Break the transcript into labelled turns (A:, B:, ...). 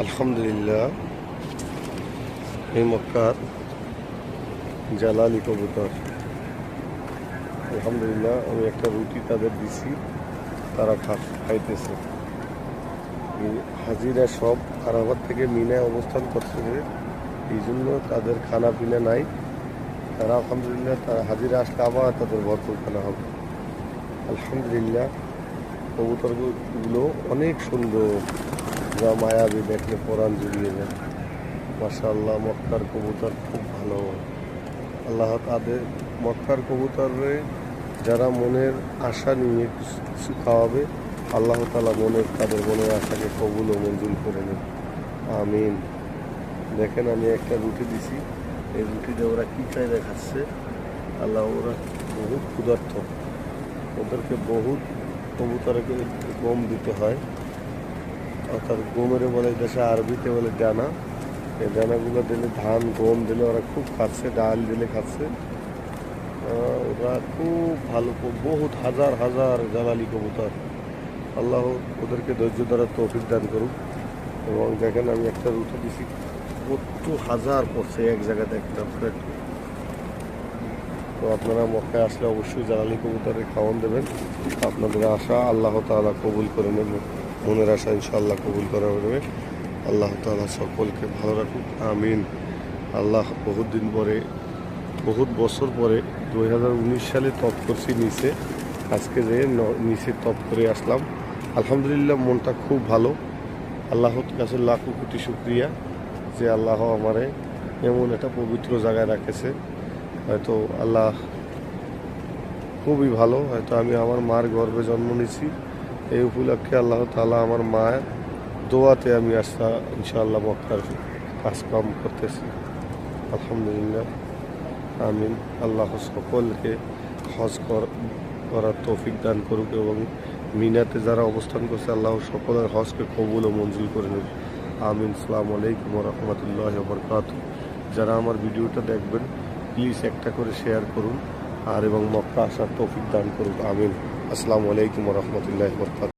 A: আলহামদুলিল্লাহ, এই মক্কার জালালি কবুতর। আলহামদুলিল্লাহ, আমি একটা রুটি তাদের দিছি, তারা খাইতেছে। হাজিরা সব আরাফাত থেকে মিনায় অবস্থান করছে, এই জন্য তাদের খানা পিনা নাই। তারা আলহামদুলিল্লাহ, তারা হাজিরা আসলে আবার তাদের ভরপুর খানা হবে। আলহামদুলিল্লাহ, কবুতরগুলো অনেক সুন্দর, যা মায়াবী, দেখলে পরাণ জুড়িয়ে যায়। মাশাআল্লাহ, মক্কার কবুতর খুব ভালো। আল্লাহ তাদের মক্কার কবুতরে যারা মনের আশা নিয়ে কিছু খাওয়াবে, আল্লাহ তাআলা তাদের মনের আশাকে কবুল ও মঞ্জুর করে নেন। আমিন। দেখেন, আমি একটা রুটি দিছি, এই রুটিতে ওরা কী খায় দেখাচ্ছে। আল্লাহ, ওরা বহুত ক্ষুধার্ত, ওদেরকে বহুত কবুতরকে গম দিতে হয়, অর্থাৎ গমের বলে দেশে আরবিতে বলে ডানা। এই ডানাগুলো দিলে, ধান গম দিলে ওরা খুব খাচ্ছে, ডাল দিলে খাচ্ছে। ওরা খুব ভালো, বহুত হাজার হাজার জালালি কবুতর। আল্লাহ ওদেরকে ধৈর্য ধরার তৌফিক দান করুক। এবং দেখেন, আমি একটা রুটি দিছি, কত হাজার পড়ছে এক জায়গাতে একটা প্লেট। তো আপনারা মক্কায় আসলে অবশ্যই জালালি কবুতরের খাওয়ান দেবেন। আপনাদের আশা আল্লাহ তাআলা কবুল করে নেবে, মনের আশা ইনশাআল্লাহ কবুল করা হবে। আল্লাহ তাআলা সকলকে ভালো রাখুক, আমিন। আল্লাহ বহুত দিন পরে, বহুত বছর পরে 2019 সালে তপ করছি নিচে, আজকে যে নিচে তপ করে আসলাম। আলহামদুলিল্লাহ, মনটা খুব ভালো। আল্লাহর কাছে লাখো কোটি শুকরিয়া যে আল্লাহ আমারে এমন একটা পবিত্র জায়গায় রাখেছে। হয়তো আল্লাহ খুবই ভালো। হয়তো আমি আমার মার গর্ভে জন্ম নিয়েছি, এই উপলক্ষে আল্লাহ তাআলা আমার মায়ের দোয়াতে আমি আসা ইনশাআল্লাহ মক্কার কাজকাম করতেছি। আলহামদুলিল্লাহ, আমিন। আল্লাহ সকলকে হজ করার তৌফিক দান করুক এবং মিনাতে যারা অবস্থান করছে, আল্লাহ সকলের হজকে কবুল ও মঞ্জুর করে নেব, আমিন। আসসালামু আলাইকুম ওয়া রাহমাতুল্লাহি ওয়া বারাকাতুহু। যারা আমার ভিডিওটা দেখবেন, প্লিজ একটা করে শেয়ার করুন এবং মক্কা আসার তৌফিক দান করুন, আমিন। আসসালামু আলাইকুম ওয়া রাহমাতুল্লাহি ওয়া বারাকাতুহু।